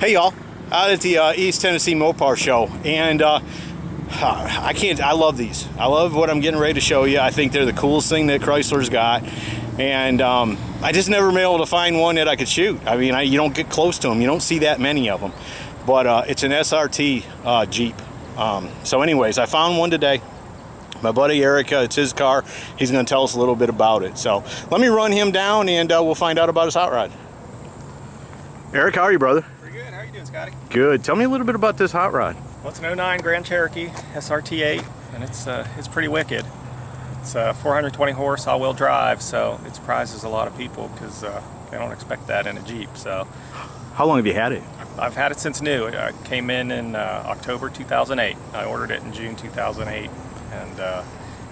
Hey y'all, out at the East Tennessee Mopar show, and I love these. I love what I'm getting ready to show you. I think they're the coolest thing that Chrysler's got, and I just never been able to find one that I could shoot. I mean, you don't get close to them. You don't see that many of them, but it's an SRT Jeep. So anyways, I found one today. My buddy Eric, it's his car. He's going to tell us a little bit about it. So let me run him down, and we'll find out about his hot rod. Eric, how are you, brother? Pretty good. How are you doing, Scotty? Good. Tell me a little bit about this hot rod. Well, it's an 09 Grand Cherokee SRT8, and it's pretty wicked. It's 420 horse all-wheel drive, so it surprises a lot of people because they don't expect that in a Jeep. So, how long have you had it? I've had it since new. It came in October 2008. I ordered it in June 2008, and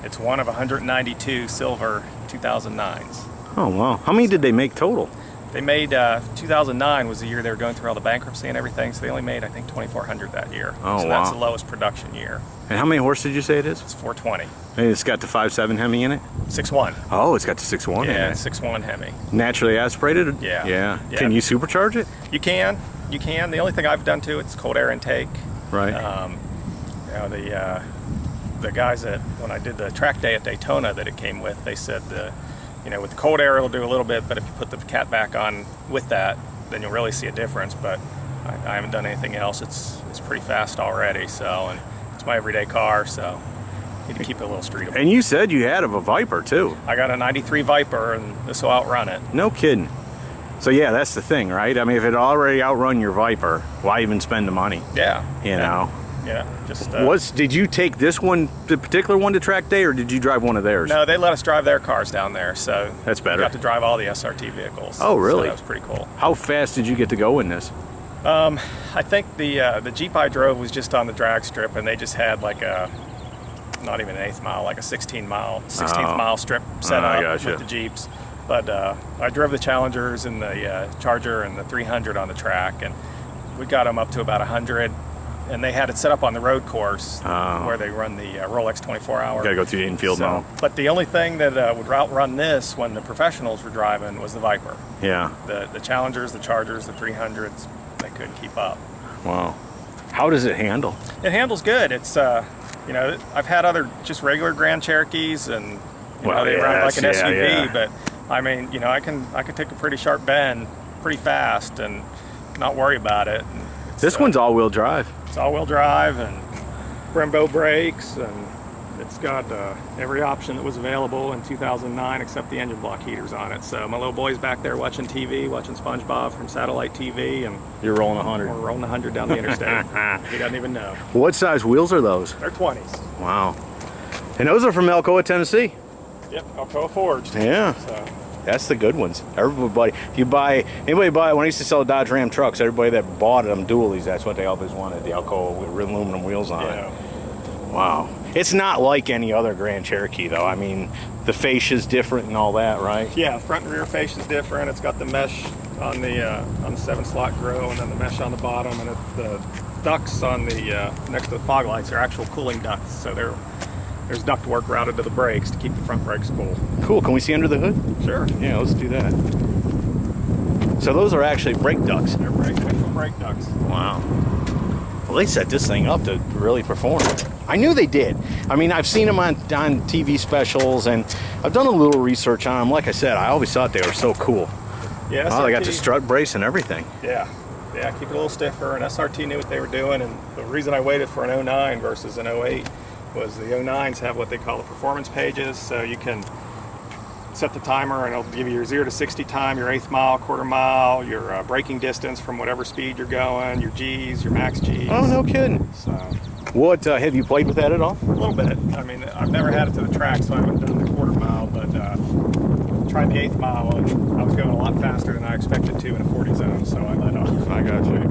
it's one of 192 silver 2009s. Oh wow! How many did they make total? They made 2009 was the year they were going through all the bankruptcy and everything, so they only made, I think, 2,400 that year. Oh, so wow. that's the lowest production year. And how many horse did you say it is? It's 420. And it's got the 5.7 Hemi in it? 6.1. Oh, it's got the 6.1 in it. Yeah, 6.1 Hemi. Naturally aspirated? Yeah. Yeah. Can you supercharge it? You can. You can. The only thing I've done to it's cold air intake. Right. You know, the guys that, when I did the track day at Daytona that it came with, they said you know, with the cold air it'll do a little bit, but if you put the cat back on with that, then you'll really see a difference. But I haven't done anything else. It's pretty fast already, so, and it's my everyday car, so need to keep it a little streetable. And you said you had a Viper too. I got a 93 Viper, and this will outrun it. No kidding. So yeah, that's the thing, right? I mean, if it already outrun your Viper, why even spend the money? Yeah. You know? Yeah, just... Did you take this one, the particular one, to track day, or did you drive one of theirs? No, they let us drive their cars down there, so... That's better. We got to drive all the SRT vehicles. Oh, really? So that was pretty cool. How fast did you get to go in this? I think the Jeep I drove was just on the drag strip, and they just had like a, not even an 1/8 mile, like a 16th mile strip set up with the Jeeps. But I drove the Challengers and the Charger and the 300 on the track, and we got them up to about 100. And they had it set up on the road course where they run the Rolex 24-hour. Gotta go through the infield now. But the only thing that would outrun this when the professionals were driving was the Viper. Yeah. The Challengers, the Chargers, the 300s, they couldn't keep up. Wow. How does it handle? It handles good. It's you know, I've had other just regular Grand Cherokees, and you know, they run like an SUV. But I mean, you know, I can take a pretty sharp bend pretty fast and not worry about it. And this one's all-wheel drive. It's all-wheel drive and Brembo brakes, and it's got every option that was available in 2009 except the engine block heaters on it. So my little boy's back there watching TV, watching SpongeBob from satellite TV, and you're rolling 100. We're rolling 100 down the interstate. He doesn't even know. What size wheels are those? They're 20s. Wow. And those are from Alcoa, Tennessee. Yep, Alcoa forged. Yeah. So. That's the good ones. Everybody, when I used to sell Dodge Ram trucks, everybody that bought them dualies, that's what they always wanted, the Alcoa aluminum wheels on it. Wow. It's not like any other Grand Cherokee though. I mean, the fascia's different and all that, right? Yeah, front and rear fascia's different. It's got the mesh on the 7-slot grille, and then the mesh on the bottom, and the ducts on the next to the fog lights are actual cooling ducts. So there's duct work routed to the brakes to keep the front brakes cool. Cool. Can we see under the hood? Sure. Yeah, let's do that. So those are actually brake ducts. They're actual brake ducts. Wow. Well, they set this thing up to really perform. I knew they did. I mean, I've seen them on TV specials, and I've done a little research on them. Like I said, I always thought they were so cool. Yeah. Oh, they got the strut brace and everything. Yeah. Yeah, keep it a little stiffer, and SRT knew what they were doing, and the reason I waited for an 09 versus an 08 was the 09s have what they call the performance pages, so you can set the timer and it'll give you your 0 to 60 time, your 1/8 mile, 1/4 mile, your braking distance from whatever speed you're going, your G's, your max G's. Oh, no kidding. So, what, have you played with that at all? A little bit. I mean, I've never had it to the track, so I haven't done the 1/4 mile, but tried the 1/8 mile, and I was going a lot faster than I expected to in a 40 zone, so I let off. I got you.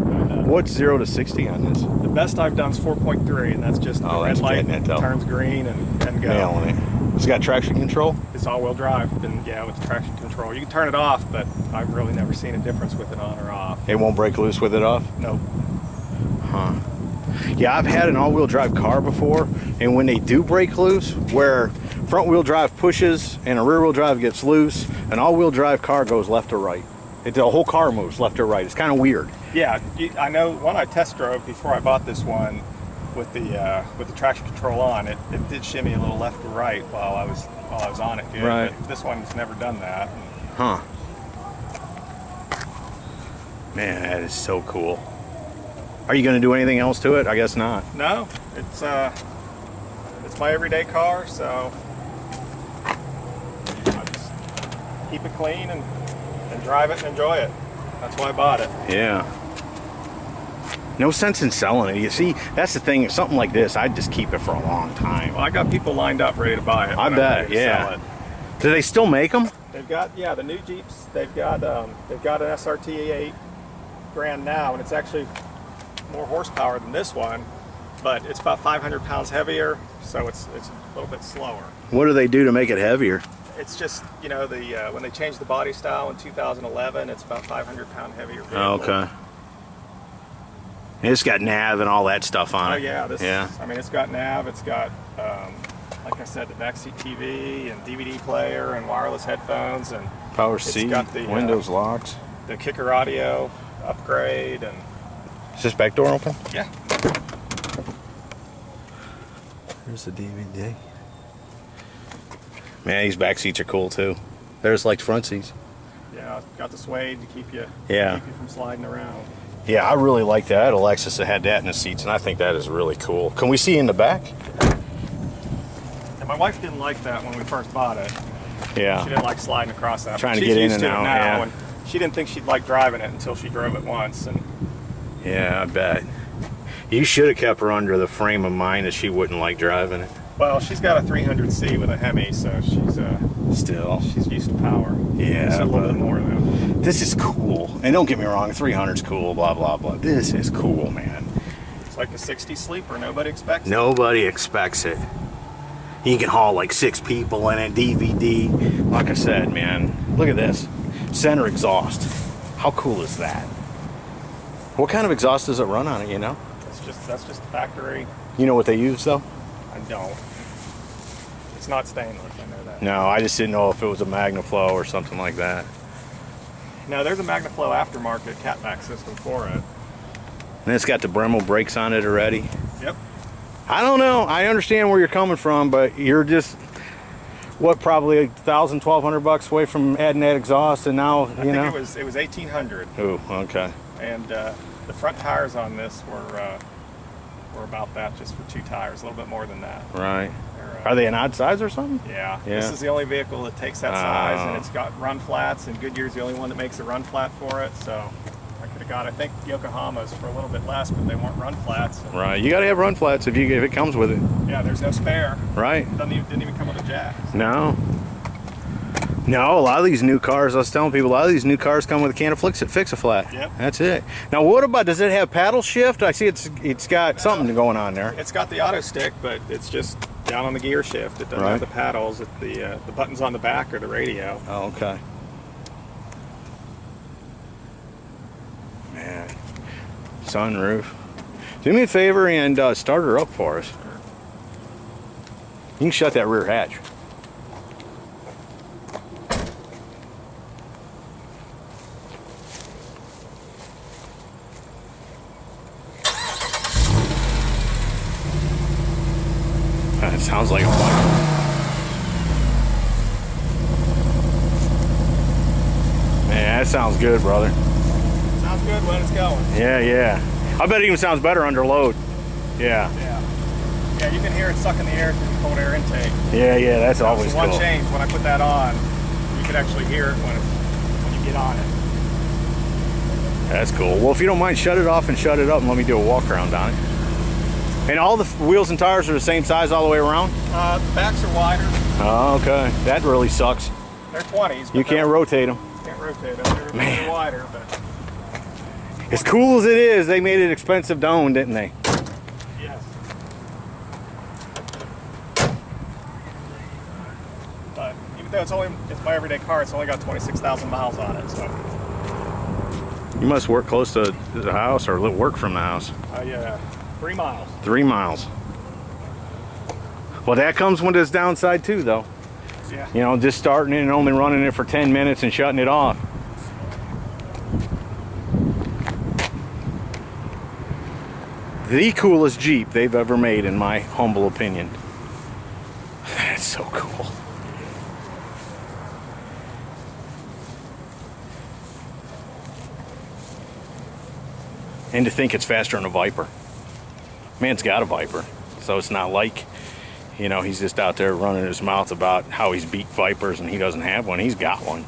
What's 0 to 60 on this? The best I've done is 4.3, and that's just the red light turns green and go. Nailing it. It's got traction control? It's all-wheel drive, and yeah, with traction control. You can turn it off, but I've really never seen a difference with it on or off. It won't break loose with it off? Nope. Huh. Yeah, I've had an all-wheel drive car before, and when they do break loose, where front-wheel drive pushes and a rear-wheel drive gets loose, an all-wheel drive car goes left or right. The whole car moves left or right. It's kind of weird. Yeah, I know one I test drove before I bought this one with the traction control on. It did shimmy a little left or right while I was on it. Good. Right. But this one's never done that. Huh. Man, that is so cool. Are you going to do anything else to it? I guess not. No, it's my everyday car, so I just keep it clean and drive it and enjoy it. That's why I bought it. Yeah. No sense in selling it. You see, that's the thing. Something like this, I'd just keep it for a long time. Well, I got people lined up ready to buy it. I bet. Yeah. Do they still make them? They've got the new Jeeps. They've got an SRT8 Grand now, and it's actually more horsepower than this one, but it's about 500 pounds heavier, so it's a little bit slower. What do they do to make it heavier? It's just, when they changed the body style in 2011, it's about 500-pound heavier vehicle. Oh, okay. It's got nav and all that stuff on it. Oh yeah, I mean, it's got nav. It's got, like I said, the backseat TV and DVD player and wireless headphones and power seat. It's got the windows locks. The kicker audio upgrade and. Is this back door open? Yeah. There's the DVD. Man, these back seats are cool too. There's like front seats. Yeah, got the suede to keep you from sliding around. Yeah, I really like that. Alexis had that in the seats, and I think that is really cool. Can we see in the back? And my wife didn't like that when we first bought it. Yeah. She didn't like sliding across that. Trying to get in and out. Yeah. And she didn't think she'd like driving it until she drove it once. And yeah, I bet. You should have kept her under the frame of mind that she wouldn't like driving it. Well, she's got a 300C with a Hemi, so she's used to power. Yeah, just a little bit more though. This is cool, and don't get me wrong, 300's cool, blah blah blah. This is cool, man. It's like a 60 sleeper. Nobody expects it. Nobody expects it. You can haul like 6 people in it, DVD. Like I said, man, look at this. Center exhaust. How cool is that? What kind of exhaust does it run on it, you know? That's just factory. You know what they use though? I don't. It's not stainless, I know that. No, I just didn't know if it was a MagnaFlow or something like that. No, there's a MagnaFlow aftermarket catback system for it. And it's got the Brembo brakes on it already. Yep. I don't know. I understand where you're coming from, but you're just, what, probably $1,000, $1,200 away from adding that exhaust, and now, I think it was $1,800. Oh, okay. And the front tires on this were about that, just for 2 tires, a little bit more than that. Right. Are they an odd size or something? Yeah. This is the only vehicle that takes that size, and it's got run flats, and Goodyear's the only one that makes a run flat for it, so I could have got, I think, Yokohama's for a little bit less, but they weren't run flats. Right. You got to have run flats if it comes with it. Yeah, there's no spare. Right. Didn't even come with a jack. So. No. No, a lot of these new cars, I was telling people, a lot of these new cars come with a can of Fix-A-Flat. Yep. That's it. Now, what about, does it have paddle shift? I see it's got something going on there. It's got the auto stick, but it's just down on the gear shift. It doesn't have the paddles. The buttons on the back are the radio. Oh, okay. Man. Sunroof. Do me a favor and start her up for us. You can shut that rear hatch. It sounds like a fire. Man, that sounds good, brother. Sounds good when it's going. Yeah. I bet it even sounds better under load. Yeah, you can hear it sucking the air through the cold air intake. Yeah, that's always cool. One change, when I put that on, you can actually hear it when you get on it. That's cool. Well, if you don't mind, shut it off and shut it up and let me do a walk around on it. And all the wheels and tires are the same size all the way around? The backs are wider. Oh, okay. That really sucks. They're 20s. You can't rotate them. Can't rotate them. They're wider, but... As cool as it is, they made it expensive to own, didn't they? Yes. But even though it's my everyday car, it's only got 26,000 miles on it, so... You must work close to the house or work from the house. Yeah. 3 miles. 3 miles. Well, that comes with its downside too, though. Yeah. You know, just starting it and only running it for 10 minutes and shutting it off. the coolest Jeep they've ever made, in my humble opinion. It's so cool. And to think it's faster than a Viper. Man's got a Viper, so it's not like, you know, he's just out there running his mouth about how he's beat Vipers and he doesn't have one. He's got one.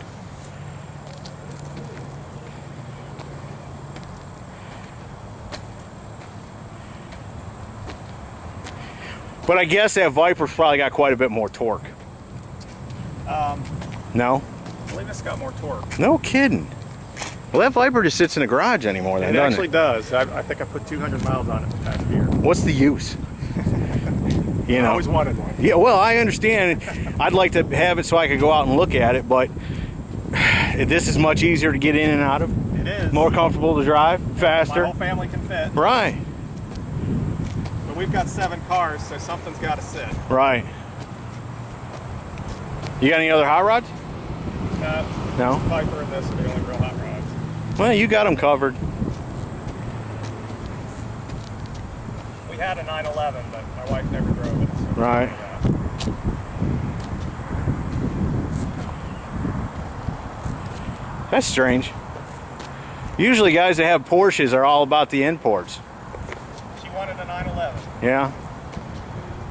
But I guess that Viper's probably got quite a bit more torque. No? I believe it's got more torque. No kidding. Well, that Viper just sits in the garage anymore then, doesn't it? It actually does. I think I put 200 miles on it the past year. What's the use? You know. I always wanted one. Yeah, well, I understand. I'd like to have it so I could go out and look at it, but this is much easier to get in and out of. It is. More comfortable to drive, faster. My whole family can fit. Right. But we've got 7 cars, so something's got to sit. Right. You got any other hot rods? No? Piper and this are the only real hot rods. Well, you got them covered. We had a 911, but my wife never drove it. So Right. That's strange. Usually guys that have Porsches are all about the imports. She wanted a 911. Yeah.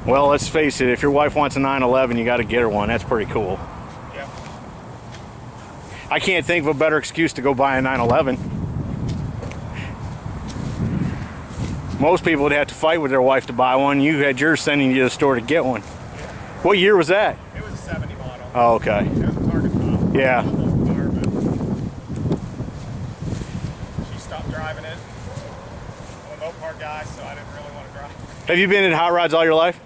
Well, let's face it, if your wife wants a 911, you got to get her one. That's pretty cool. Yep. I can't think of a better excuse to go buy a 911. Most people would have to fight with their wife to buy one. You had yours sending you to the store to get one. What year was that? It was a 70 model. Oh, okay. It was a Target model. Yeah. She stopped driving it. I'm a Mopar guy, so I didn't really want to drive. Have you been in hot rods all your life?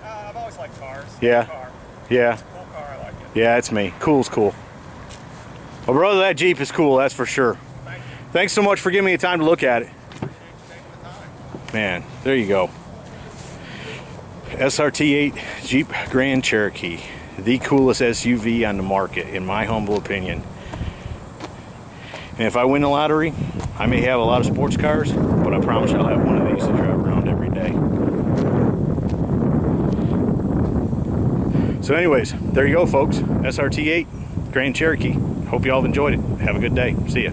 I've always liked cars. Yeah. Car. Yeah. It's a cool car. I like it. Yeah, it's me. Cool's cool. Well, brother, that Jeep is cool, that's for sure. Thank you. Thanks so much for giving me the time to look at it. Appreciate you taking the time. Man, there you go. SRT8 Jeep Grand Cherokee. The coolest SUV on the market, in my humble opinion. And if I win the lottery, I may have a lot of sports cars, but I promise you I'll have one of these to drive around every day. So anyways, there you go, folks. SRT8 Grand Cherokee. Hope you all have enjoyed it. Have a good day. See ya.